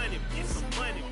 money, get some money.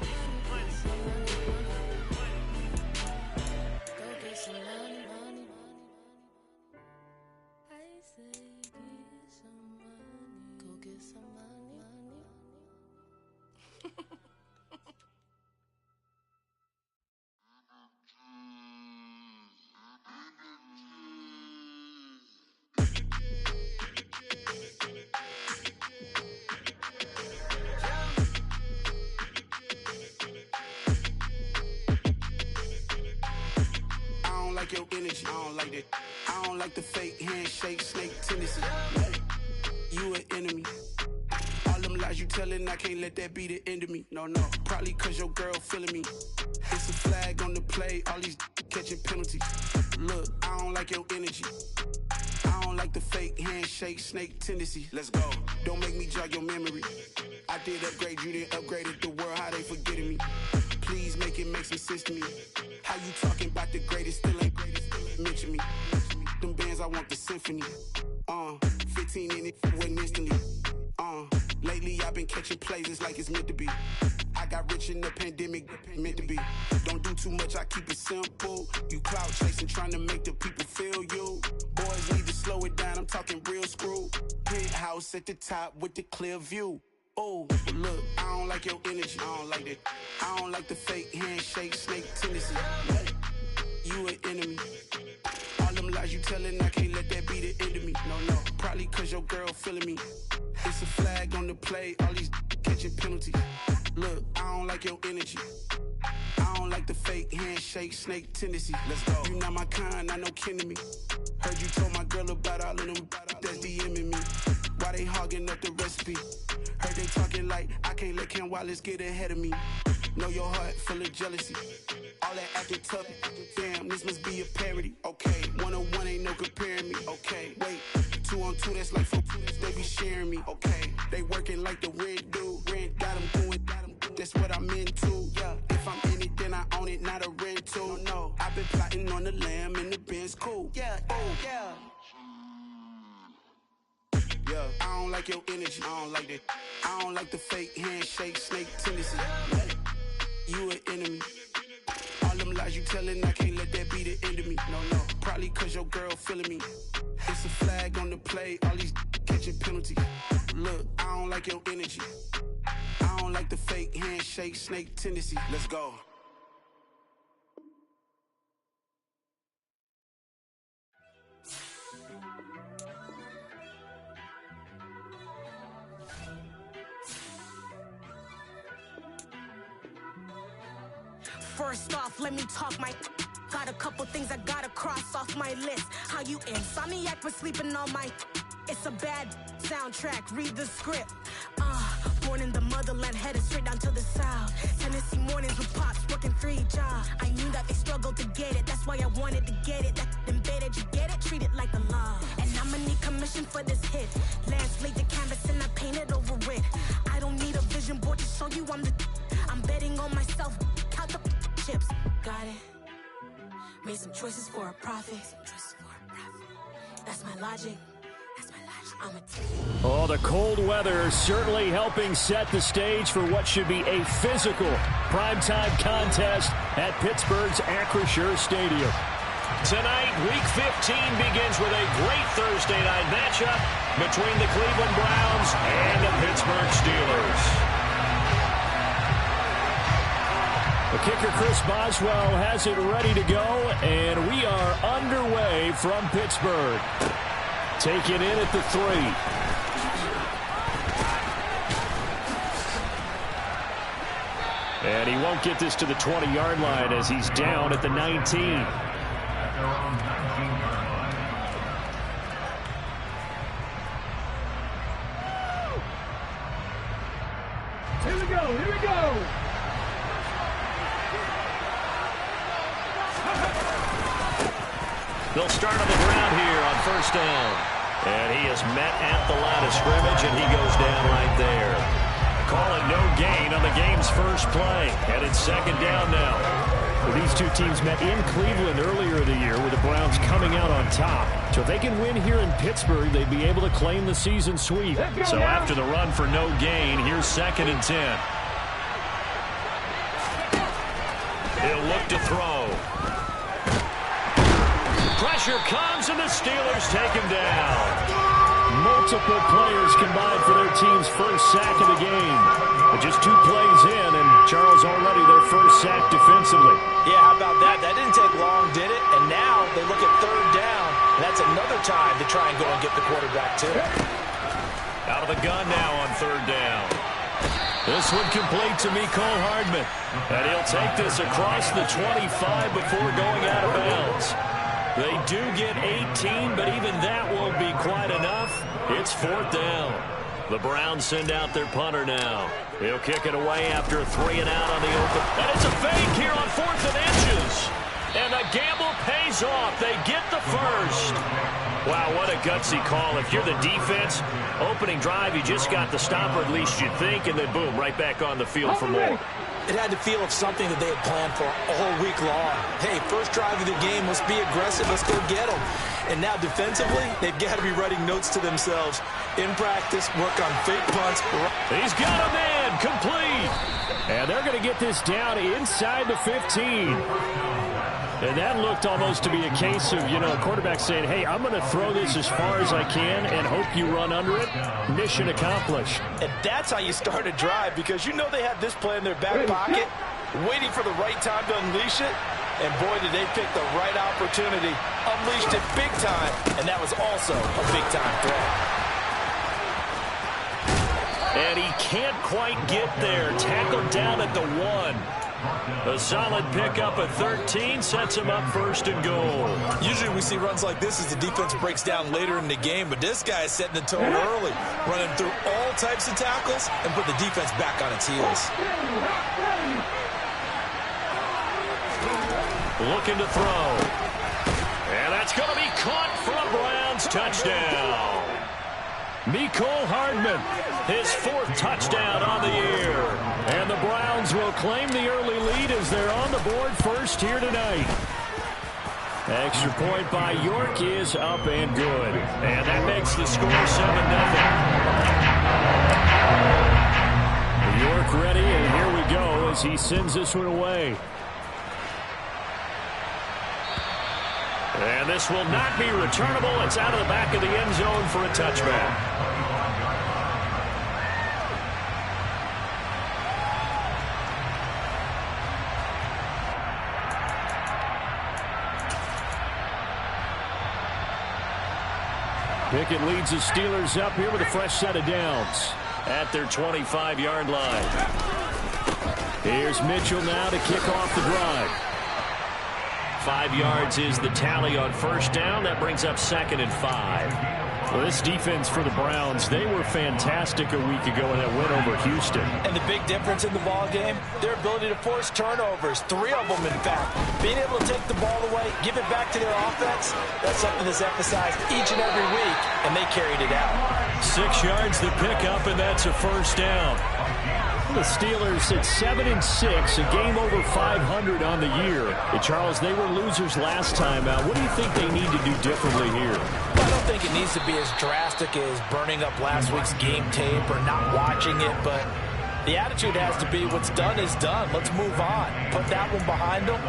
Your energy, I don't like that. I don't like the fake handshake, snake tendency. You an enemy. All them lies you telling, I can't let that be the end of me. No, probably cause your girl feeling me. It's a flag on the play, all these catching penalties. Look, I don't like your energy. I don't like the fake handshake, snake tendency. Let's go. Don't make me jog your memory. I did upgrade, you didn't upgrade it. The world, how they forgetting me. Please make it make some sense to me. How you talking about the greatest, still ain't greatest, still ain't mention me. Them bands, I want the symphony. 15 in it, wasn't instantly. Lately I've been catching plays, it's like it's meant to be. I got rich in the pandemic, meant to be. Don't do too much, I keep it simple. You clout chasing, trying to make the people feel you. Boys need to slow it down, I'm talking real screw. Penthouse at the top with the clear view. Oh, look, I don't like your energy, I don't like that. I don't like the fake handshake, snake tendency. You an enemy. All them lies you telling, I can't let that be the end of me. No, probably cause your girl feeling me. It's a flag on the play, all these catching penalties. Look, I don't like your energy. I don't like the fake handshake, snake tendency. Let's go. You not my kind, I know kin to me. Heard you told my girl about all of them that's DMing me. Why they hogging up the recipe? Heard they talking like I can't let Ken Wallace get ahead of me. Know your heart full of jealousy. All that acting tough. Damn, this must be a parody. Okay, 1-on-1 ain't no comparing me. Okay, wait, 2-on-2 that's like 4-2. They be sharing me. Okay, they working like the rent do. Rent got them doing. That's what I'm into. Yeah, if I'm in it, then I own it, not a rental. No, I've been plotting on the lamb and the Benz cool. Yeah, yeah. Yeah, I don't like your energy, I don't like that. I don't like the fake handshake, snake tendency. You an enemy. All them lies you telling, I can't let that be the end of me. No, probably cause your girl feeling me. It's a flag on the play, all these catching penalties. Look, I don't like your energy. I don't like the fake handshake, snake tendency. Let's go. First off, let me talk my... Got a couple things I gotta cross off my list. How you insomniac for sleeping on my... It's a bad soundtrack, read the script. Born in the motherland, headed straight down to the south. Tennessee mornings with pops, working 3 jobs. I knew that they struggled to get it, that's why I wanted to get it. That embedded, you get it? Treat it like the law. And I'ma need commission for this hit. Lance laid the canvas and I painted over it. I don't need a vision board to show you I'm betting on myself, count the chips. Got it. Made some choices for a profit. That's my logic. Oh, the cold weather certainly helping set the stage for what should be a physical primetime contest at Pittsburgh's Acrisure Stadium. Tonight, Week 15 begins with a great Thursday night matchup between the Cleveland Browns and the Pittsburgh Steelers. The kicker, Chris Boswell, has it ready to go, and we are underway from Pittsburgh. Taken in at the 3. And he won't get this to the 20-yard line as he's down at the 19. Here we go, here we go. They'll start on the ground here on first down. And he is met at the line of scrimmage, and he goes down right there. Call it no gain on the game's first play. And it's second down now. Well, these two teams met in Cleveland earlier in the year with the Browns coming out on top. So if they can win here in Pittsburgh, they'd be able to claim the season sweep. So after the run for no gain, here's 2nd and 10. He'll look to throw. Pressure comes, and the Steelers take him down. Multiple players combined for their team's first sack of the game. But just 2 plays in, and Charles already their first sack defensively. Yeah, how about that? That didn't take long, did it? And now they look at third down. And that's another time to try and go and get the quarterback, too. Out of the gun now on third down. This one complete to Mecole Hardman. And he'll take this across the 25 before going out of bounds. They do get 18, but even that won't be quite enough. It's fourth down. The Browns send out their punter now. He'll kick it away after a 3 and out on the open. And it's a fake here on 4th and inches. And the gamble pays off. They get the first. Wow, what a gutsy call. If you're the defense, opening drive, you just got the stop, or at least you'd think, and then boom, right back on the field for more. It had the feel of something that they had planned for all week long. Hey, first drive of the game, let's be aggressive, let's go get them. And now defensively, they've got to be writing notes to themselves. In practice, work on fake punts. He's got a man, complete. And they're going to get this down inside the 15. And that looked almost to be a case of, a quarterback saying, hey, I'm going to throw this as far as I can and hope you run under it. Mission accomplished. And that's how you start a drive, because you know they have this play in their back pocket, waiting for the right time to unleash it. And boy, did they pick the right opportunity. Unleashed it big time, and that was also a big-time throw. And he can't quite get there. Tackled down at the 1. A solid pickup at 13 sets him up first and goal. Usually we see runs like this as the defense breaks down later in the game, but this guy is setting the tone early, running through all types of tackles and put the defense back on its heels. Looking to throw. And that's going to be caught for a Browns touchdown. Mecole Hardman, his 4th touchdown on the year. And the Browns will claim the early lead as they're on the board first here tonight. Extra point by York is up and good. And that makes the score 7-0. York ready, and here we go as he sends this one away. And this will not be returnable. It's out of the back of the end zone for a touchback. Pickett leads the Steelers up here with a fresh set of downs at their 25-yard line. Here's Mitchell now to kick off the drive. 5 yards is the tally on first down. That brings up 2nd and 5. Well, this defense for the Browns, they were fantastic a week ago in that win over Houston. And the big difference in the ball game, their ability to force turnovers, 3 of them in fact. Being able to take the ball away, give it back to their offense, that's something that's emphasized each and every week, and they carried it out. 6 yards to pick up, and that's a first down. The Steelers at 7-6, a game over 500 on the year. And Charles, they were losers last time out. What do you think they need to do differently here? Well, I don't think it needs to be as drastic as burning up last week's game tape or not watching it, but the attitude has to be what's done is done. Let's move on. Put that one behind them,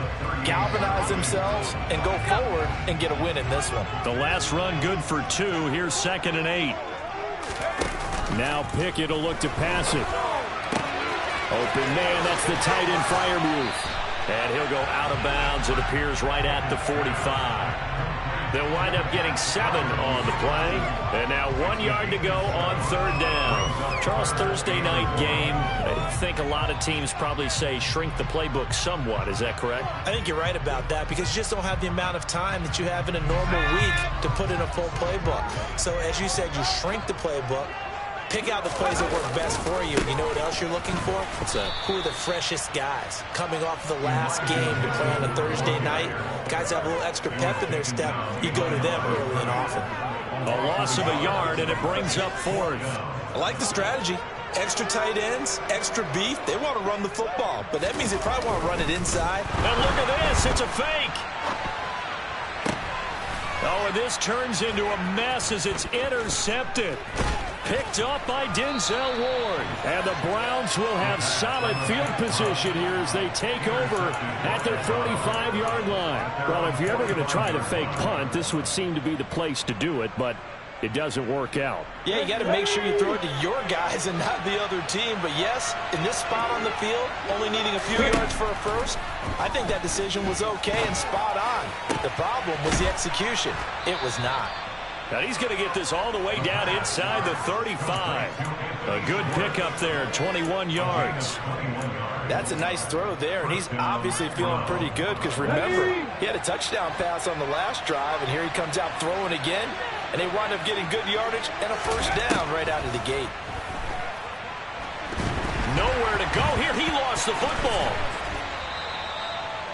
galvanize themselves, and go forward and get a win in this one. The last run good for 2. Here's 2nd and 8. Now Pickett will look to pass it. Open man, that's the tight end Freiermuth. And he'll go out of bounds. It appears right at the 45. They'll wind up getting 7 on the play. And now 1 yard to go on third down. Charles, Thursday night game, I think a lot of teams probably say shrink the playbook somewhat. Is that correct? I think you're right about that because you just don't have the amount of time that you have in a normal week to put in a full playbook. So as you said, you shrink the playbook. Pick out the plays that work best for you. You know what else you're looking for? What's that? Who are the freshest guys coming off of the last game to play on a Thursday night? Guys have a little extra pep in their step. You go to them early and often. A loss of a yard, and it brings up 4th. I like the strategy. Extra tight ends, extra beef. They want to run the football, but that means they probably want to run it inside. And look at this. It's a fake. Oh, and this turns into a mess as it's intercepted. picked off by Denzel Ward. And the Browns will have solid field position here as they take over at their 45-yard line. Well, if you're ever going to try to fake punt, this would seem to be the place to do it, but it doesn't work out. Yeah, you got to make sure you throw it to your guys and not the other team. But yes, in this spot on the field, only needing a few yards for a first, I think that decision was okay and spot on. The problem was the execution. It was not. And he's going to get this all the way down inside the 35. A good pickup there, 21 yards. That's a nice throw there, and he's obviously feeling pretty good because, remember, he had a touchdown pass on the last drive, and here he comes out throwing again, and they wind up getting good yardage and a first down right out of the gate. Nowhere to go here. He lost the football.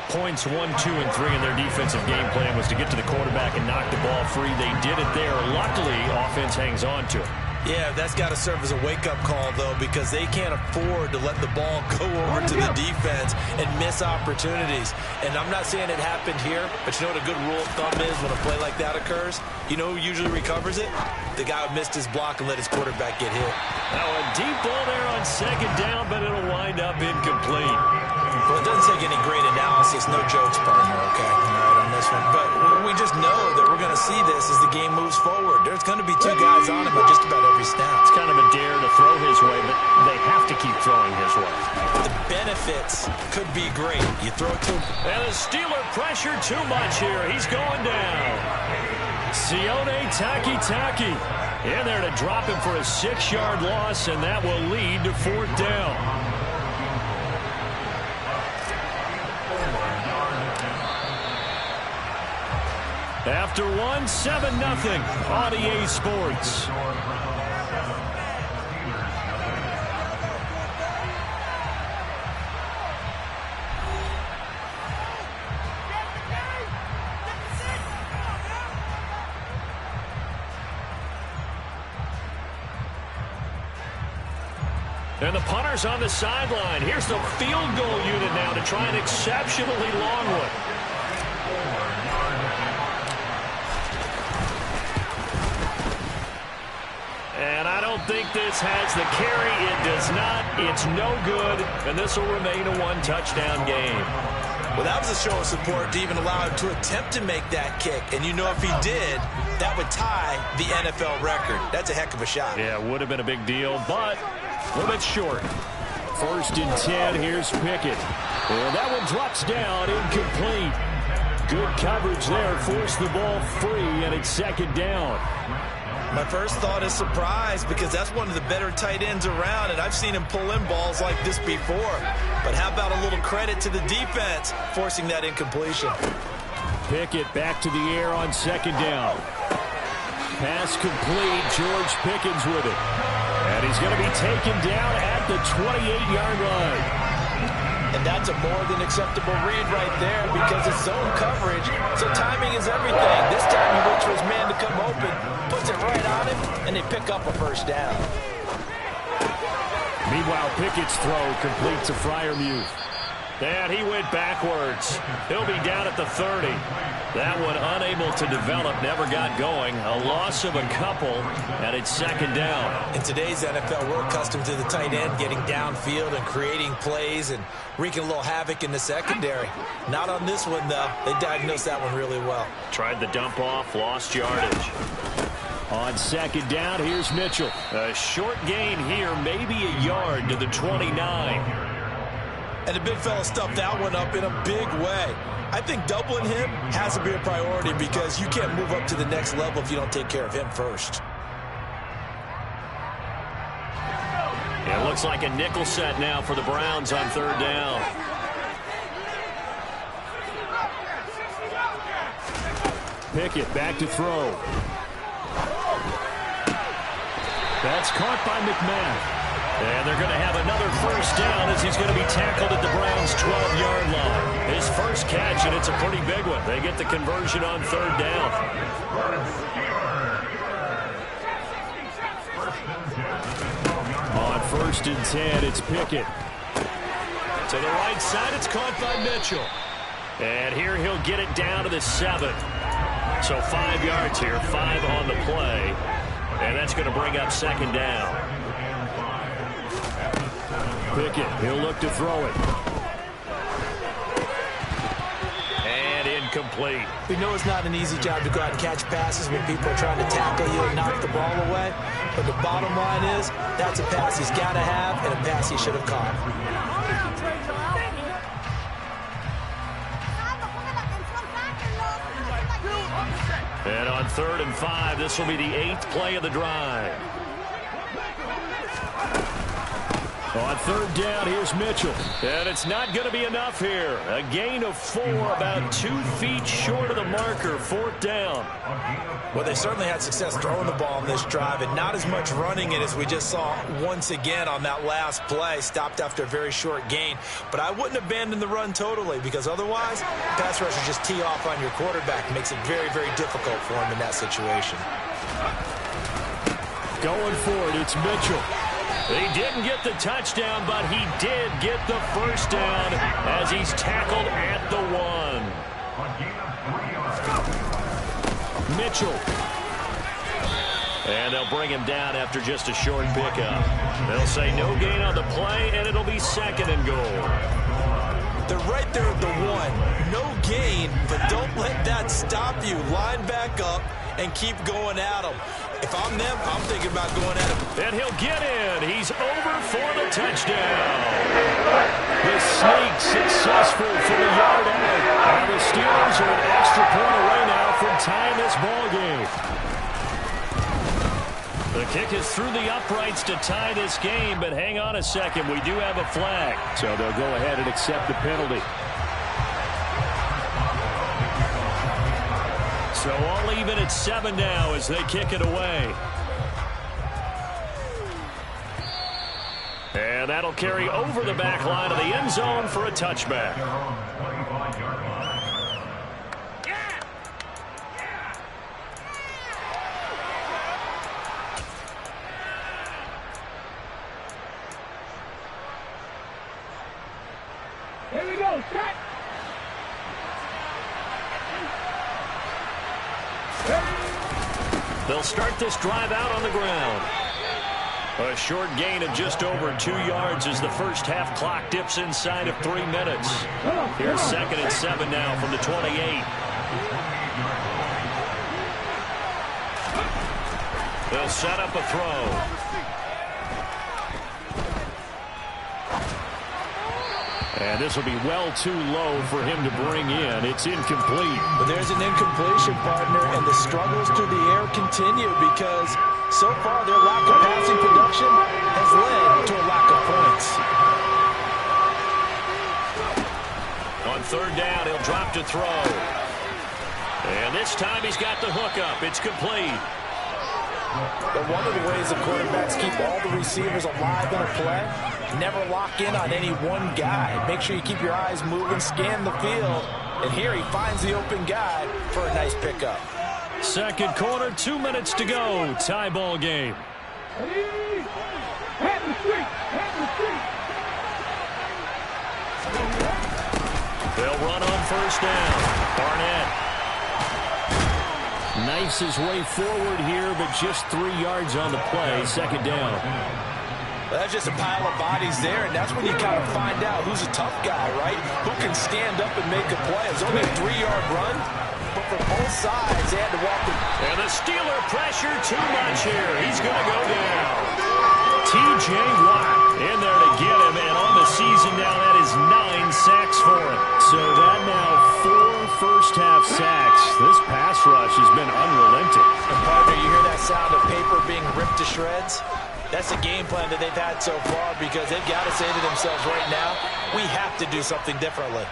Points 1, 2, and 3 in their defensive game plan was to get to the quarterback and knock the ball free. They did it there. Luckily, offense hangs on to it. Yeah, that's got to serve as a wake-up call, though, because they can't afford to let the ball go over to the defense and miss opportunities. And I'm not saying it happened here, but you know what a good rule of thumb is when a play like that occurs? You know who usually recovers it? The guy who missed his block and let his quarterback get hit. Now a deep ball there on second down, but it'll wind up incomplete. Well, it doesn't take any great analysis. No jokes, partner, okay? All right, on this one. But we just know that we're going to see this as the game moves forward. There's going to be two guys on him at just about every snap. It's kind of a dare to throw his way, but they have to keep throwing his way. The benefits could be great. You throw it to him. And the Steeler pressure too much here. He's going down. Sione Takitaki in there to drop him for a 6-yard loss, and that will lead to fourth down. After 1, 7-0 on EA Sports. And the punter's on the sideline. Here's the field goal unit now to try an exceptionally long one. And I don't think this has the carry. It does not. It's no good. And this will remain a one-touchdown game. Well, that was a show of support to even allow him to attempt to make that kick. And you know if he did, that would tie the NFL record. That's a heck of a shot. Yeah, it would have been a big deal, but a little bit short. 1st and 10. Here's Pickett. And that one drops down, incomplete. Good coverage there. Forced the ball free, and it's 2nd down. My first thought is surprise because that's one of the better tight ends around, and I've seen him pull in balls like this before. But how about a little credit to the defense forcing that incompletion? Pickett back to the air on 2nd down. Pass complete. George Pickens with it. And he's going to be taken down at the 28-yard line. And that's a more than acceptable read right there because it's zone coverage, so timing is everything. This time he waits for his man to come open, puts it right on him, and they pick up a first down. Meanwhile, Pickett's throw complete to Freiermuth. And he went backwards. He'll be down at the 30. That one unable to develop, never got going. A loss of a couple, and it's 2nd down. In today's NFL, we're accustomed to the tight end getting downfield and creating plays and wreaking a little havoc in the secondary. Not on this one, though. They diagnosed that one really well. Tried the dump off, lost yardage. On 2nd down, here's Mitchell. A short gain here, maybe a yard to the 29. And the big fella stuffed that one up in a big way. I think doubling him has to be a priority because you can't move up to the next level if you don't take care of him first. It looks like a nickel set now for the Browns on 3rd down. Pickett back to throw. That's caught by McMahon. And they're going to have another first down as he's going to be tackled at the Browns' 12-yard line. His first catch, and it's a pretty big one. They get the conversion on 3rd down. On 1st and 10, it's Pickett. To the right side, it's caught by Mitchell. And here he'll get it down to the 7. So 5 yards here, 5 on the play. And that's going to bring up second down. Pickett, he'll look to throw it. And incomplete. We know it's not an easy job to go out and catch passes when people are trying to tackle you and knock the ball away. But the bottom line is, that's a pass he's got to have and a pass he should have caught. And on 3rd and 5, this will be the 8th play of the drive. On 3rd down, here's Mitchell. And it's not going to be enough here. A gain of 4, about 2 feet short of the marker, 4th down. Well, they certainly had success throwing the ball on this drive and not as much running it as we just saw once again on that last play. Stopped after a very short gain. But I wouldn't abandon the run totally, because otherwise, pass rushers just tee off on your quarterback. Makes it very, very difficult for him in that situation. Going for it, it's Mitchell. He didn't get the touchdown, but he did get the first down as he's tackled at the 1. Mitchell. And they'll bring him down after just a short pickup. They'll say no gain on the play, and it'll be 2nd and goal. They're right there at the 1. No gain, but don't let that stop you. Line back up and keep going at them. If I'm them, I'm thinking about going at him. And he'll get in. He's over for the touchdown. The sneak successful for the yard out. And the Steelers are an extra point away now from tying this ball game. The kick is through the uprights to tie this game, but hang on a second. We do have a flag. So they'll go ahead and accept the penalty. So all even at 7 now as they kick it away. And that'll carry over the back line of the end zone for a touchback. Here we go, set. They'll start this drive out on the ground. A short gain of just over 2 yards as the first half clock dips inside of 3 minutes. Here's 2nd and 7 now from the 28. They'll set up a throw. And this will be well too low for him to bring in. It's incomplete. But there's an incompletion, partner, and the struggles through the air continue because so far their lack of passing production has led to a lack of points. On 3rd down, he'll drop to throw. And this time he's got the hookup. It's complete. But one of the ways the quarterbacks keep all the receivers alive in a play, never lock in on any one guy. Make sure you keep your eyes moving, scan the field, and here he finds the open guy for a nice pickup. Second quarter, 2 minutes to go. Tie ball game. They'll run on 1st down. Barnett knifes his way forward here, but just 3 yards on the play. 2nd down. Well, that's just a pile of bodies there, and that's when you kind of find out who's a tough guy, right? Who can stand up and make a play. It's only a 3-yard run, but for both sides, they had to walk the... And the Steeler pressure too much here. He's going to go down. T.J. Watt in there to get him, and on the season now, that is 9 sacks for him. So that now 4 first-half sacks. This pass rush has been unrelenting. And partner, you hear that sound of paper being ripped to shreds? That's a game plan that they've had so far because they've got to say to themselves right now, we have to do something differently.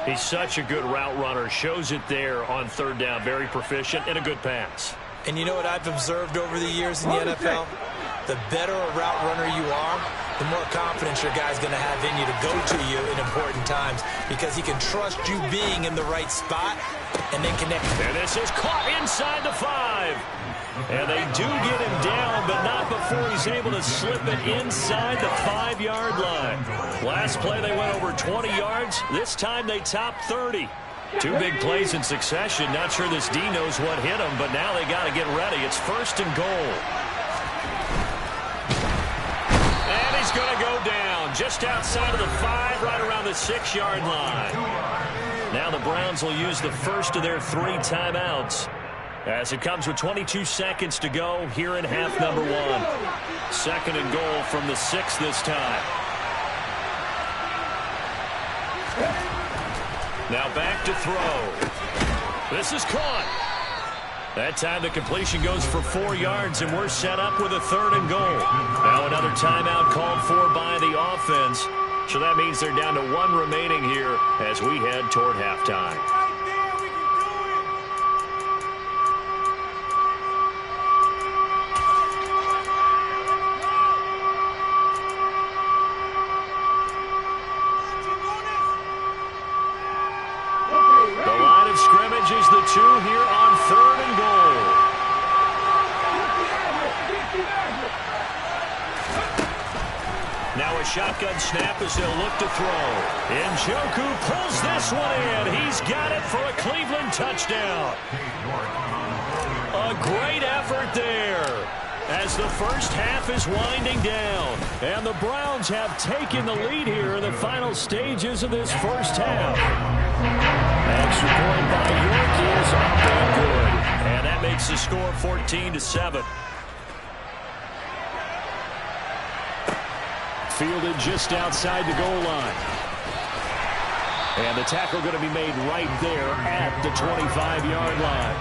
He's such a good route runner. Shows it there on 3rd down. Very proficient and a good pass. And you know what I've observed over the years in the NFL? The better a route runner you are, the more confidence your guy's going to have in you to go to you in important times because he can trust you being in the right spot and then connect. And this is caught inside the 5. And they do get him down, but not before he's able to slip it inside the 5-yard line. Last play, they went over 20 yards. This time, they topped 30. Two big plays in succession. Not sure this D knows what hit him, but now they got to get ready. It's 1st and goal. And he's going to go down just outside of the 5, right around the 6-yard line. Now the Browns will use the first of their 3 timeouts as it comes with 22 seconds to go here in half number 1. 2nd and goal from the 6 this time. Now back to throw. This is caught. That time the completion goes for 4 yards, and we're set up with a 3rd and goal. Now another timeout called for by the offense. So that means they're down to 1 remaining here as we head toward halftime. Is the 2 here on 3rd and goal. Now a shotgun snap as they'll look to throw. Njoku pulls this one in. He's got it for a Cleveland touchdown. A great effort there as the first half is winding down. And the Browns have taken the lead here in the final stages of this first half. Extra point by York is up and good. And that makes the score 14-7. Fielded just outside the goal line. And the tackle going to be made right there at the 25-yard line.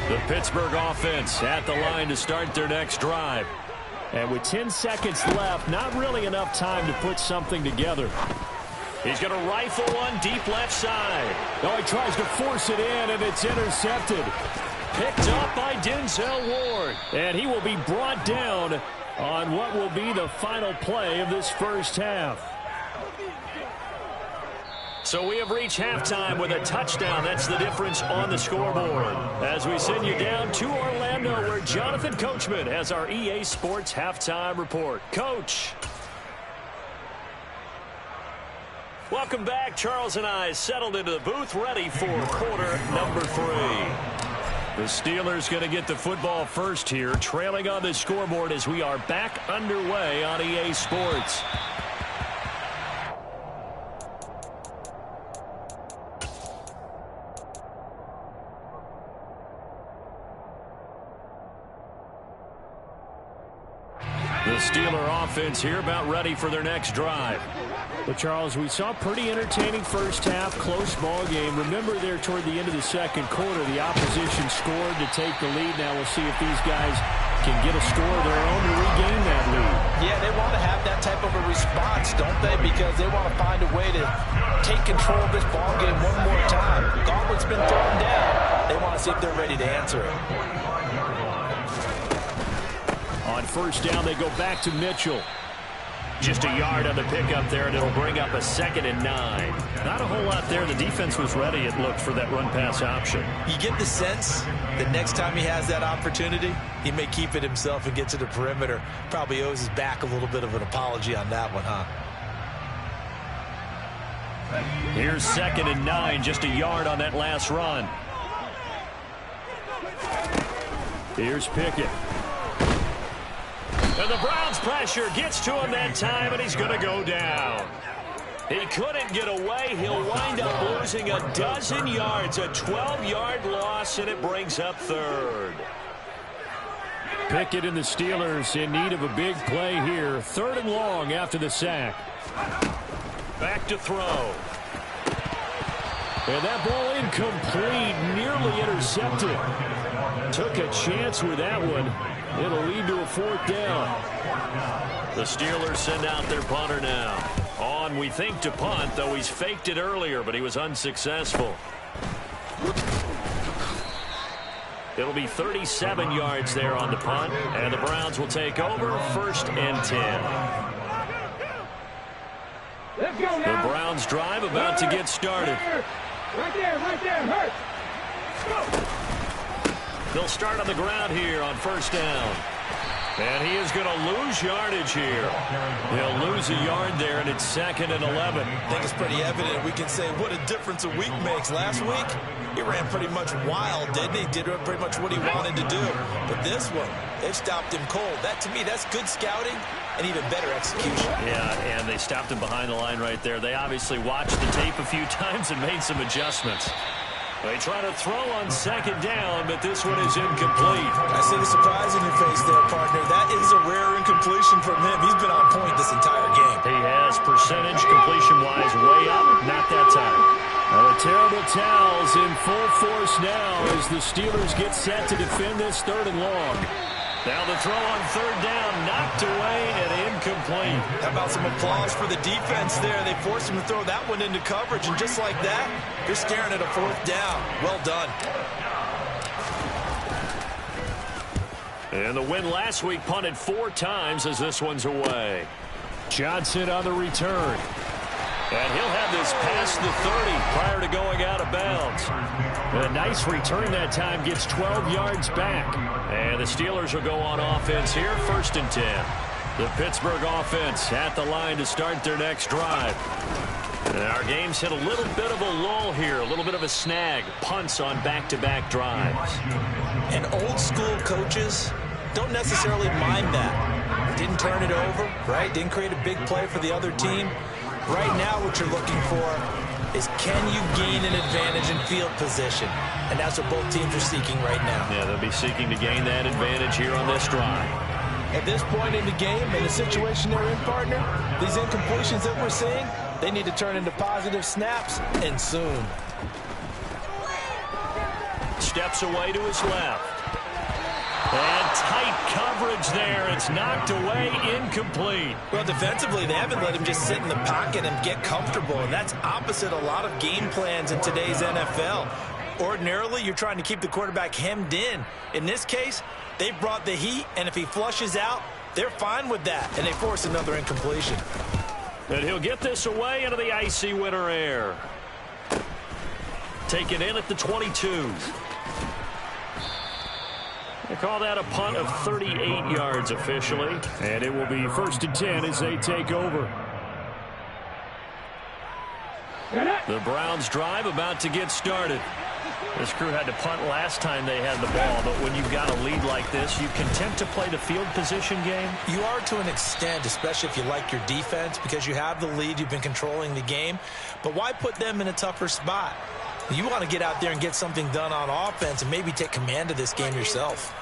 The Pittsburgh offense at the line to start their next drive. And with 10 seconds left, not really enough time to put something together. He's going to rifle one deep left side. Oh, he tries to force it in, and it's intercepted. Picked up by Denzel Ward. And he will be brought down on what will be the final play of this first half. So we have reached halftime with a touchdown. That's the difference on the scoreboard. As we send you down to Orlando, where Jonathan Coachman has our EA Sports halftime report. Coach. Welcome back. Charles and I settled into the booth, ready for quarter number 3. The Steelers going to get the football first here, trailing on the scoreboard as we are back underway on EA Sports. The Steeler offense here about ready for their next drive. But, Charles, we saw a pretty entertaining first half, close ball game. Remember there toward the end of the second quarter, the opposition scored to take the lead. Now we'll see if these guys can get a score of their own to regain that lead. Yeah, they want to have that type of a response, don't they? Because they want to find a way to take control of this ball game one more time. Gauntlet's been thrown down. They want to see if they're ready to answer it. On first down, they go back to Mitchell. Just a yard on the pickup there, and it'll bring up a 2nd and 9. Not a whole lot there. The defense was ready, it looked, for that run-pass option. You get the sense that next time he has that opportunity, he may keep it himself and get to the perimeter. Probably owes his back a little bit of an apology on that one, huh? Here's 2nd and 9, just a yard on that last run. Here's Pickett. And the Browns pressure gets to him that time, and he's going to go down. He couldn't get away. He'll wind up losing a dozen yards, a 12-yard loss, and it brings up 3rd. Pickett and the Steelers in need of a big play here. 3rd and long after the sack. Back to throw. And that ball incomplete, nearly intercepted. Took a chance with that one. It'll lead to a 4th down. The Steelers send out their punter now. On, we think, to punt, though he's faked it earlier, but he was unsuccessful. It'll be 37 yards there on the punt, and the Browns will take over 1st and 10. Let's go now. The Browns drive about to get started. Right there, hurt. Go. They'll start on the ground here on 1st down. And he is going to lose yardage here. He'll lose a yard there, and it's 2nd and 11. I think it's pretty evident. We can say what a difference a week makes. Last week, he ran pretty much wild, didn't he? Did pretty much what he wanted to do. But this one, they stopped him cold. That, to me, that's good scouting and even better execution. Yeah, and they stopped him behind the line right there. They obviously watched the tape a few times and made some adjustments. They try to throw on 2nd down, but this one is incomplete. I see the surprise in your face there, partner. That is a rare incompletion from him. He's been on point this entire game. He has percentage completion-wise way up, not that time. Well, the terrible towels in full force now as the Steelers get set to defend this 3rd and long. Now the throw on 3rd down, knocked away and incomplete. How about some applause for the defense there? They forced him to throw that one into coverage, and just like that, you're staring at a 4th down. Well done. And the win last week punted 4 times as this one's away. Johnson on the return. And he'll have this past the 30 prior to going out of bounds. A nice return that time, gets 12 yards back. And the Steelers will go on offense here, 1st and 10. The Pittsburgh offense at the line to start their next drive. And our game's hit a little bit of a lull here, a little bit of a snag. Punts on back-to-back drives. And old school coaches don't necessarily mind that. Didn't turn it over, right? Didn't create a big play for the other team. Right now what you're looking for is, can you gain an advantage in field position? And that's what both teams are seeking right now. Yeah, they'll be seeking to gain that advantage here on this drive. At this point in the game, in the situation they're in, partner, these incompletions that we're seeing, they need to turn into positive snaps, and soon. Steps away to his left. And tight coverage there. It's knocked away, incomplete. Well, defensively, they haven't let him just sit in the pocket and get comfortable, and that's opposite a lot of game plans in today's NFL. Ordinarily, you're trying to keep the quarterback hemmed in. In this case, they brought the heat, and if he flushes out, they're fine with that, and they force another incompletion. And he'll get this away into the icy winter air. Take it in at the 22. They call that a punt of 38 yards officially. And it will be 1st and 10 as they take over. The Browns drive about to get started. This crew had to punt last time they had the ball, but when you've got a lead like this, you content to play the field position game? You are to an extent, especially if you like your defense, because you have the lead, you've been controlling the game. But why put them in a tougher spot? You want to get out there and get something done on offense and maybe take command of this game yourself.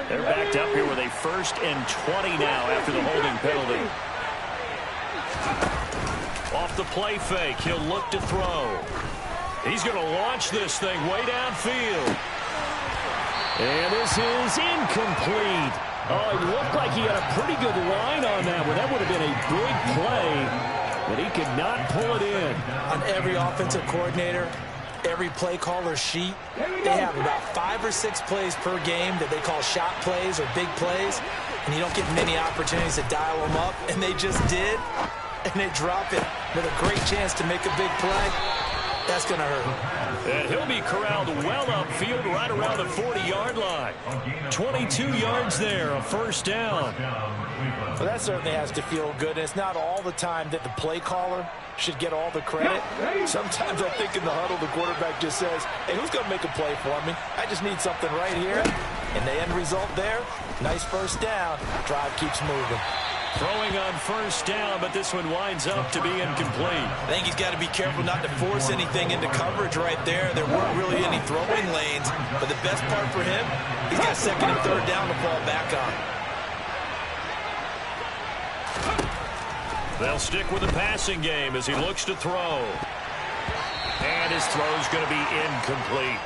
They're backed up here with a 1st and 20 now after the holding penalty. Off the play fake, he'll look to throw. He's going to launch this thing way downfield. And this is incomplete. Oh, it looked like he had a pretty good line on that one. That would have been a big play, but he could not pull it in. On every offensive coordinator, every play caller sheet, they have about 5 or 6 plays per game that they call shot plays or big plays, and you don't get many opportunities to dial them up, and they just did, and they drop it with a great chance to make a big play. That's going to hurt. And he'll be corralled well upfield right around the 40-yard line. 22 yards there, a 1st down. Well, that certainly has to feel good, and it's not all the time that the play caller should get all the credit. Sometimes I think in the huddle, the quarterback just says, hey, who's going to make a play for me? I just need something right here. And the end result there, nice 1st down. Drive keeps moving. Throwing on 1st down, but this one winds up to be incomplete. I think he's got to be careful not to force anything into coverage right there. There weren't really any throwing lanes, but the best part for him, he's got 2nd and 3rd down to fall back on. They'll stick with the passing game as he looks to throw. And his throw's going to be incomplete.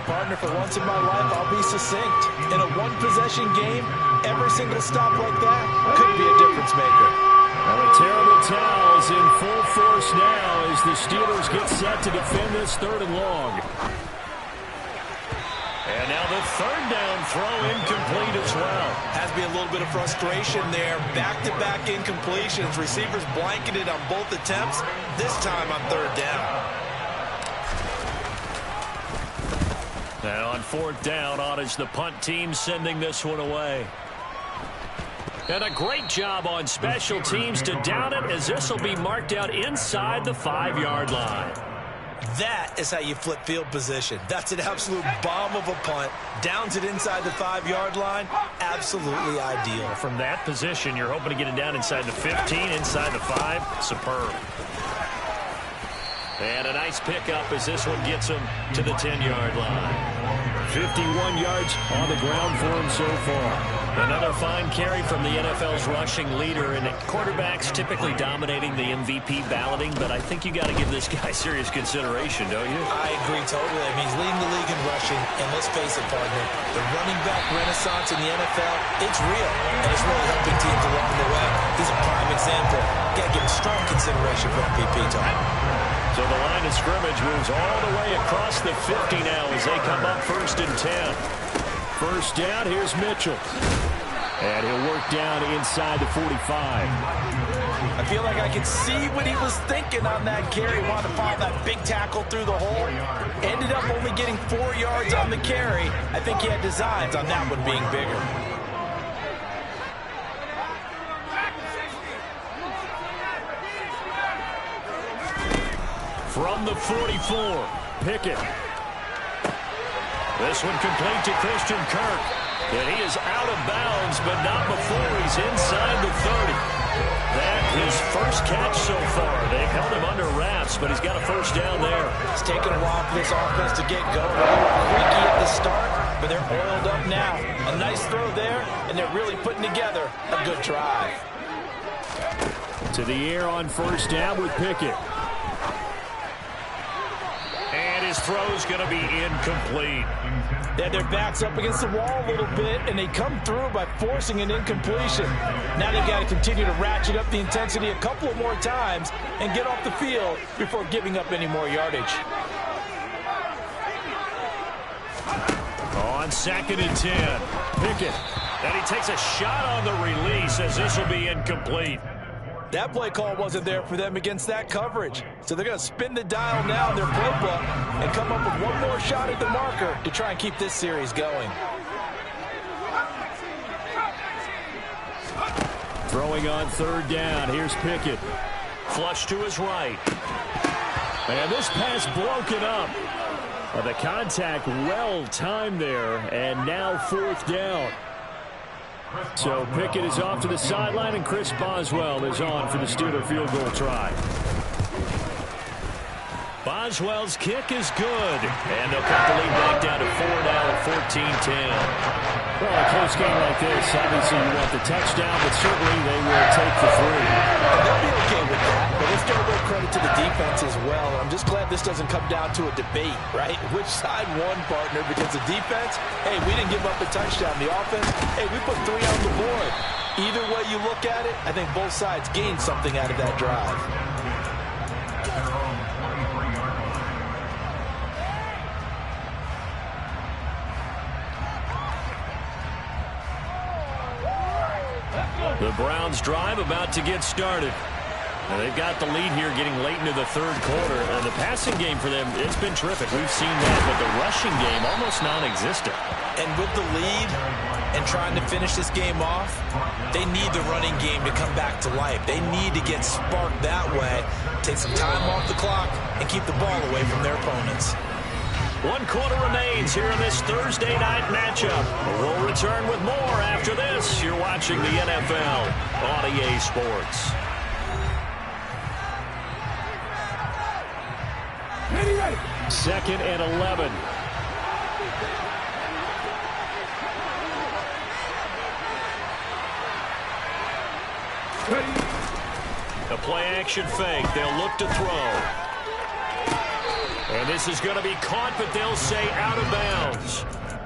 Partner, for once in my life, I'll be succinct. In a one-possession game, every single stop like that could be a difference maker. Well, the terrible towels in full force now as the Steelers get set to defend this 3rd and long. And And now the third down throw incomplete as well. Has to be a little bit of frustration there. Back-to-back incompletions. Receivers blanketed on both attempts. This time on third down. And on fourth down, on is the punt team sending this one away. And a great job on special teams to down it, as this will be marked out inside the 5-yard line. That is how you flip field position. That's an absolute bomb of a punt. Downs it inside the 5-yard line. Absolutely ideal. From that position, you're hoping to get it down inside the 15, inside the 5. Superb. And a nice pickup as this one gets him to the 10-yard line. 51 yards on the ground for him so far. Another fine carry from the NFL's rushing leader, and quarterbacks typically dominating the MVP balloting, but I think you got to give this guy serious consideration, don't you? I agree totally. I mean, he's leading the league in rushing, and let's face it, partner, the running back renaissance in the NFL, it's real, and it's really helping teams along the way. He's a prime example. Got to give him strong consideration for MVP time. So the line of scrimmage moves all the way across the 50 now as they come up 1st and 10. First down, here's Mitchell. And he'll work down inside the 45. I feel like I could see what he was thinking on that carry. Wanted to follow that big tackle through the hole. Ended up only getting 4 yards on the carry. I think he had designs on that one being bigger. From the 44, Pickett. This one complete to Christian Kirk. And he is out of bounds, but not before he's inside the 30. That his first catch so far. They've held him under wraps, but he's got a first down there. It's taken a while for this offense to get going. A little creaky at the start, but they're oiled up now. A nice throw there, and they're really putting together a good drive. To the air on first down with Pickett. And his throw's going to be incomplete. They had their backs up against the wall a little bit, and they come through by forcing an incompletion. Now they've got to continue to ratchet up the intensity a couple of more times and get off the field before giving up any more yardage. On 2nd and 10, Pickett. And he takes a shot on the release as this will be incomplete. That play call wasn't there for them against that coverage. So they're going to spin the dial now in their playbook and come up with one more shot at the marker to try and keep this series going. Throwing on third down. Here's Pickett. Flush to his right. And this pass broken up. The contact well timed there. And now 4th down. So Pickett is off to the sideline, and Chris Boswell is on for the Steeler field goal try. Boswell's kick is good. And they'll cut the lead back down to 4 now at 14-10. Well, a close game like this, obviously you want the touchdown, but certainly they will take the 3. They'll be okay with that, but let's give a little credit to the defense as well. I'm just glad this doesn't come down to a debate, right? Which side won, partner? Because the defense, hey, we didn't give up a touchdown. The offense, hey, we put 3 on the board. Either way you look at it, I think both sides gained something out of that drive. The Browns drive about to get started. And they've got the lead here getting late into the 3rd quarter. And the passing game for them, it's been terrific. We've seen that, but the rushing game almost non-existent. And with the lead and trying to finish this game off, they need the running game to come back to life. They need to get sparked that way, take some time off the clock, and keep the ball away from their opponents. 1 quarter remains here in this Thursday night matchup. We'll return with more after this. You're watching the NFL on EA Sports. Ready. 2nd and 11. A play-action fake. They'll look to throw. And this is going to be caught, but they'll say out of bounds.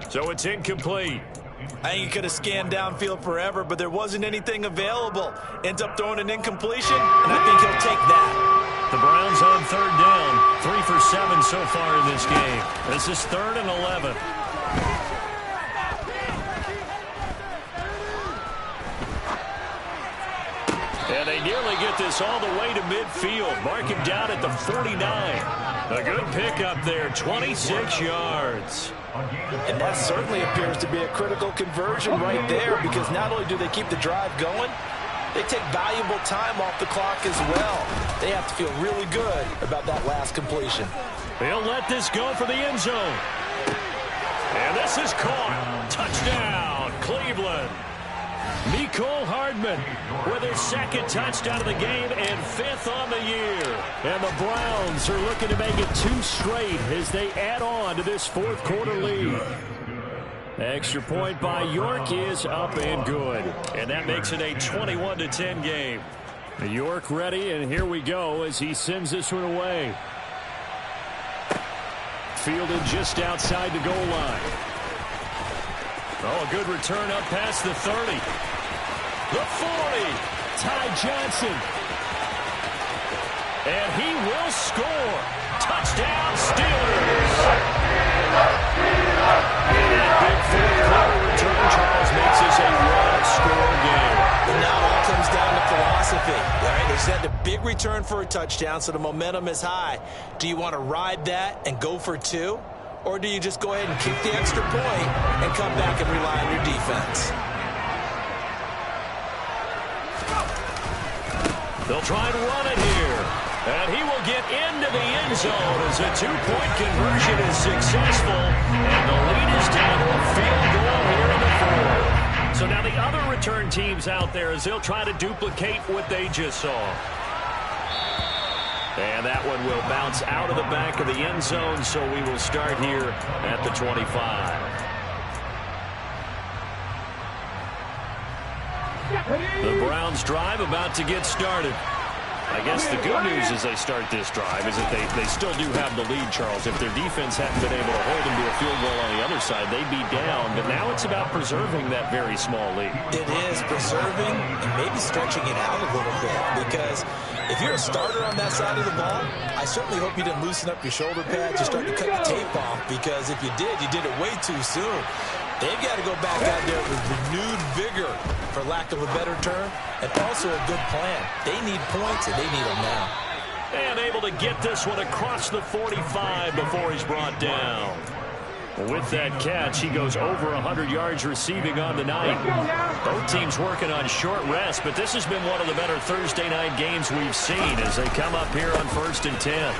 So it's incomplete. I think he could have scanned downfield forever, but there wasn't anything available. Ends up throwing an incompletion, and I think he'll take that. The Browns on 3rd down. 3 for 7 so far in this game. This is 3rd and 11. nearly get this all the way to midfield. Mark him down at the 49. A good pickup there, 26 yards. And that certainly appears to be a critical conversion right there, because not only do they keep the drive going, they take valuable time off the clock as well. They have to feel really good about that last completion. They'll let this go for the end zone. And this is caught. Touchdown, Cleveland. Mecole Hardman with his second touchdown of the game and 5th on the year. And the Browns are looking to make it 2 straight as they add on to this 4th quarter lead. Extra point by York is up and good. And that makes it a 21-10 game. York ready, and here we go as he sends this one away. Fielded just outside the goal line. Oh, a good return up past the 30. The 40. Ty Johnson. And he will score. Touchdown, Steelers. And that big 4th-quarter return, Charles, makes this a one-score game. And now it all comes down to philosophy. All right, they sent a big return for a touchdown, so the momentum is high. Do you want to ride that and go for 2? Or do you just go ahead and kick the extra point and come back and rely on your defense? They'll try and run it here. And he will get into the end zone as a 2-point conversion is successful. And the lead is down to a field goal here in the 4th. So now the other return teams out there as they'll try to duplicate what they just saw. And that one will bounce out of the back of the end zone, so we will start here at the 25. The Browns drive about to get started. I guess the good news as they start this drive is that they still do have the lead, Charles. If their defense hadn't been able to hold them to a field goal on the other side, they'd be down. But now it's about preserving that very small lead. It is preserving and maybe stretching it out a little bit, because if you're a starter on that side of the ball, I certainly hope you didn't loosen up your shoulder pads or start to cut the tape off, because if you did it way too soon. They've got to go back out there with renewed vigor, for lack of a better term, and also a good plan. They need points, and they need them now. And able to get this one across the 45 before he's brought down. With that catch, he goes over 100 yards receiving on the night. Both teams working on short rest, but this has been one of the better Thursday night games we've seen as they come up here on 1st and 10.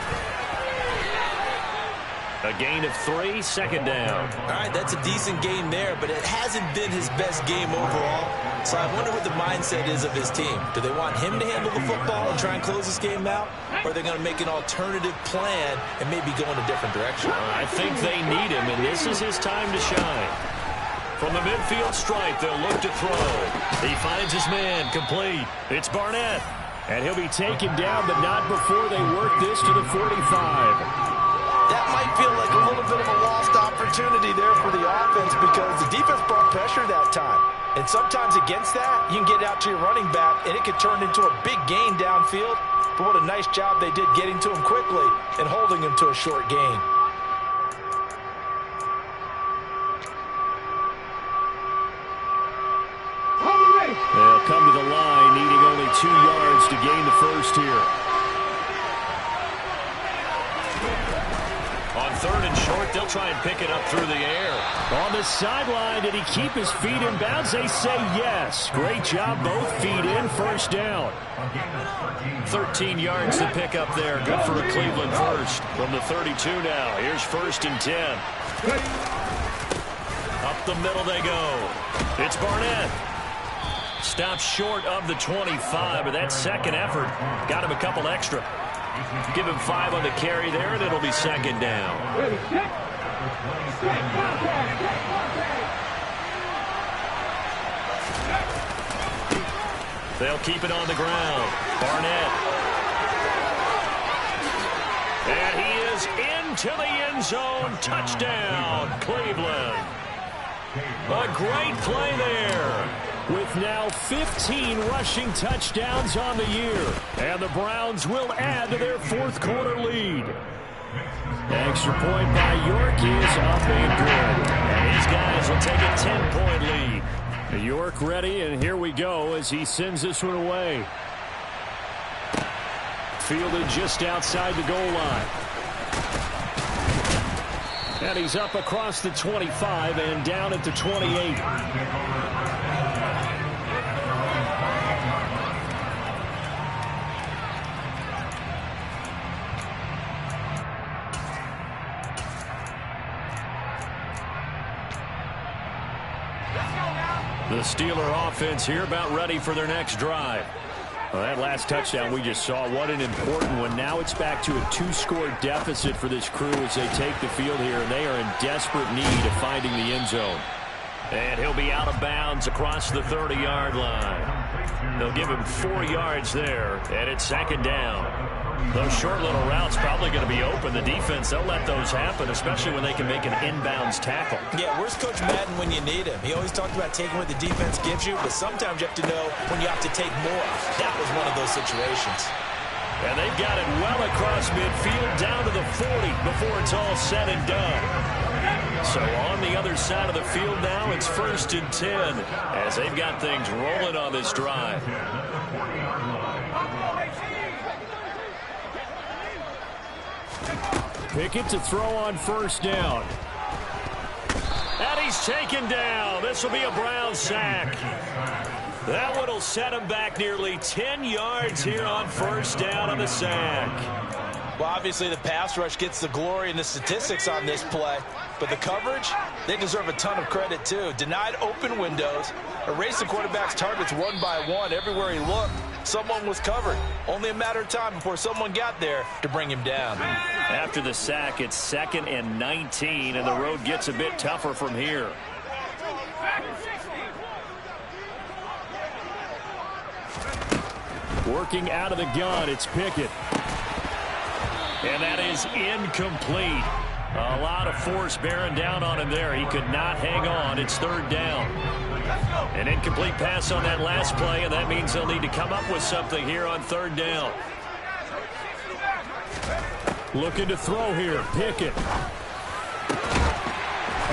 A gain of 3, 2nd down. All right, that's a decent game there, but it hasn't been his best game overall. So I wonder what the mindset is of his team. Do they want him to handle the football and try and close this game out? Or are they going to make an alternative plan and maybe go in a different direction? I think they need him, and this is his time to shine. From the midfield stripe, they'll look to throw. He finds his man, complete. It's Barnett. And he'll be taken down, but not before they work this to the 45. That might feel like a little bit of a lost opportunity there for the offense, because the defense brought pressure that time. And sometimes against that, you can get out to your running back, and it could turn into a big gain downfield. But what a nice job they did getting to him quickly and holding him to a short gain. They'll come to the line, needing only 2 yards to gain the first here. On 3rd and short, they'll try and pick it up through the air. On the sideline, did he keep his feet in bounds? They say yes. Great job, both feet in, 1st down. 13 yards to pick up there. Good for a Cleveland first. From the 32 now, here's 1st and 10. Up the middle they go. It's Barnett. Stops short of the 25, but that second effort got him a couple extra. Give him 5 on the carry there, and it'll be 2nd down. They'll keep it on the ground. Barnett. And he is into the end zone. Touchdown, Cleveland. A great play there. With now 15 rushing touchdowns on the year. And the Browns will add to their 4th quarter lead. Extra point by York is up and good. And these guys will take a 10-point lead. York ready, and here we go as he sends this one away. fielded just outside the goal line. And he's up across the 25 and down at the 28. The Steeler offense here about ready for their next drive. Well, that last touchdown we just saw, what an important one. Now it's back to a 2-score deficit for this crew as they take the field here, and they are in desperate need of finding the end zone. And he'll be out of bounds across the 30-yard line. They'll give him 4 yards there, and it's second down. Those short little routes probably going to be open. The defense, they'll let those happen, especially when they can make an inbounds tackle. Yeah, where's Coach Madden when you need him? He always talked about taking what the defense gives you, but sometimes you have to know when you have to take more. That was one of those situations. And they've got it well across midfield down to the 40 before it's all said and done. So on the other side of the field now, it's 1st and 10 as they've got things rolling on this drive. Pickett to throw on 1st down. And he's taken down. This will be a Brown sack. That one will set him back nearly 10 yards here on 1st down on the sack. Well, obviously the pass rush gets the glory and the statistics on this play, but the coverage, they deserve a ton of credit too. Denied open windows, erased the quarterback's targets one by one. Everywhere he looked, someone was covered. Only a matter of time before someone got there to bring him down. After the sack, it's 2nd and 19, and the road gets a bit tougher from here. Working out of the gun, it's Pickett. And that is incomplete. A lot of force bearing down on him there. He could not hang on. It's 3rd down. An incomplete pass on that last play, and that means they'll need to come up with something here on 3rd down. Looking to throw here, Pickett.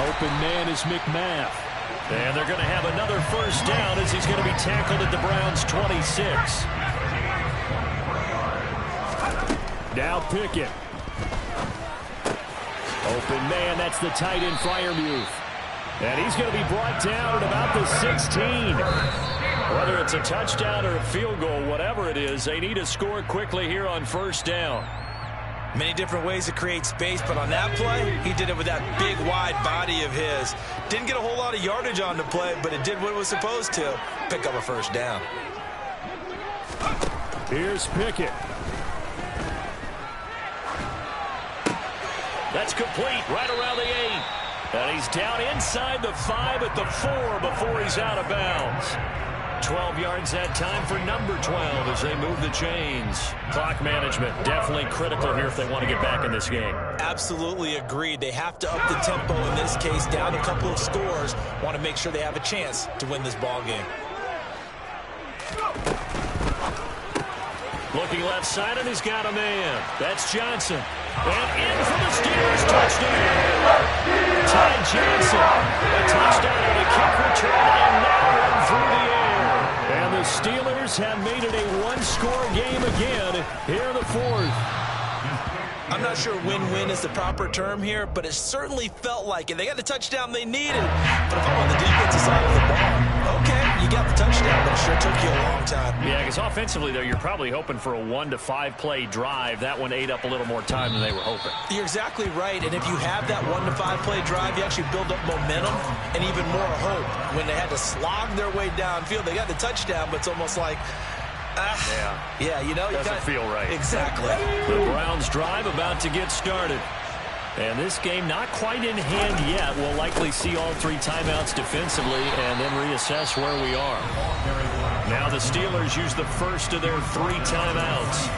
Open man is McMath. And they're going to have another 1st down as he's going to be tackled at the Browns' 26. Now Pickett. Open man, that's the tight end Freiermuth. And he's going to be brought down at about the 16. Whether it's a touchdown or a field goal, whatever it is, they need to score quickly here on 1st down. Many different ways to create space, but on that play, he did it with that big, wide body of his. Didn't get a whole lot of yardage on the play, but it did what it was supposed to, pick up a 1st down. Here's Pickett. That's complete right around the 8. And he's down inside the 5 at the 4 before he's out of bounds. 12 yards that time for number 12 as they move the chains. Clock management definitely critical here if they want to get back in this game. Absolutely agreed. They have to up the tempo in this case, down a couple of scores. Want to make sure they have a chance to win this ball game. Looking left side, and he's got a man. That's Johnson. And in for the Steelers touchdown. Ty Johnson. A touchdown and a kick return, and now one through the air. And the Steelers have made it a 1-score game again here in the 4th. I'm not sure win-win is the proper term here, but it certainly felt like it. They got the touchdown they needed. But if I'm on the defensive side of the ball, okay, you got the touchdown, but it sure took you a long time. Yeah, because offensively, though, you're probably hoping for a 1 to 5 play drive. That one ate up a little more time than they were hoping. You're exactly right, and if you have that 1 to 5 play drive, you actually build up momentum and even more hope. When they had to slog their way downfield, they got the touchdown, but it's almost like, yeah, you know, doesn't feel right. Exactly. The Browns drive about to get started. And this game not quite in hand yet. We'll likely see all 3 timeouts defensively and then reassess where we are. Now the Steelers use the first of their 3 timeouts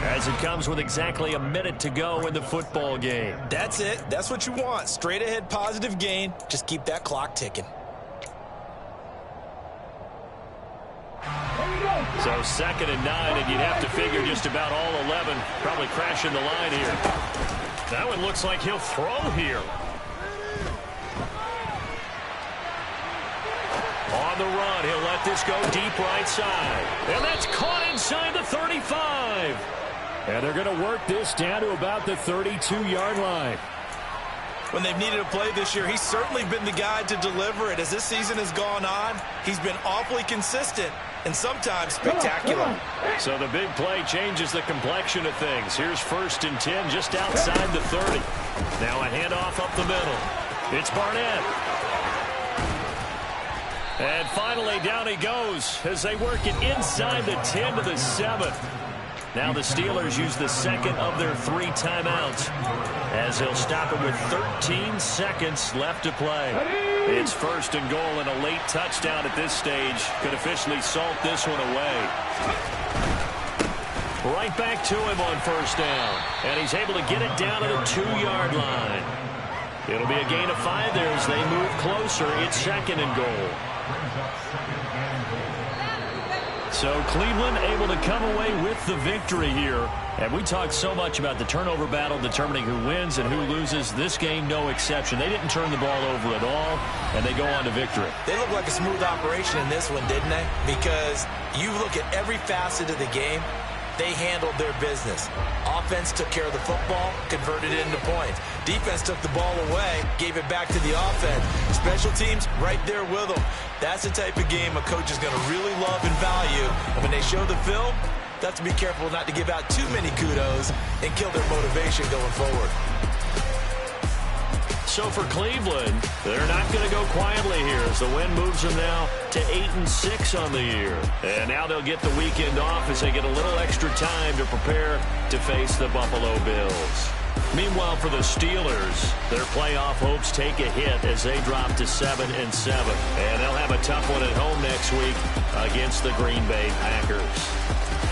as it comes with exactly a minute to go in the football game. That's it. That's what you want. Straight ahead positive gain. Just keep that clock ticking. So 2nd and 9, and you'd have to figure just about all 11 probably crashing the line here. That one looks like he'll throw here. On the run, he'll let this go deep right side. And that's caught inside the 35. And they're going to work this down to about the 32-yard line. When they've needed a play this year, he's certainly been the guy to deliver it. As this season has gone on, he's been awfully consistent and sometimes spectacular. So the big play changes the complexion of things. Here's 1st and 10 just outside the 30. Now a handoff up the middle. It's Barnett. And finally down he goes as they work it inside the 10 to the 7. Now the Steelers use the second of their 3 timeouts as they'll stop it with 13 seconds left to play. It's 1st and goal, and a late touchdown at this stage could officially salt this one away. Right back to him on 1st down, and he's able to get it down to the 2-yard line. It'll be a gain of 5 there as they move closer. It's 2nd and goal. So Cleveland able to come away with the victory here. And we talked so much about the turnover battle determining who wins and who loses. This game, no exception. They didn't turn the ball over at all, and they go on to victory. They look like a smooth operation in this one, didn't they? Because you look at every facet of the game, they handled their business. Offense took care of the football, converted it into points. Defense took the ball away, gave it back to the offense. Special teams, right there with them. That's the type of game a coach is going to really love and value. And when they show the film, they have to be careful not to give out too many kudos and kill their motivation going forward. So for Cleveland, they're not going to go quietly here as the win moves them now to 8-6 on the year. And now they'll get the weekend off as they get a little extra time to prepare to face the Buffalo Bills. Meanwhile, for the Steelers, their playoff hopes take a hit as they drop to 7-7. And they'll have a tough one at home next week against the Green Bay Packers.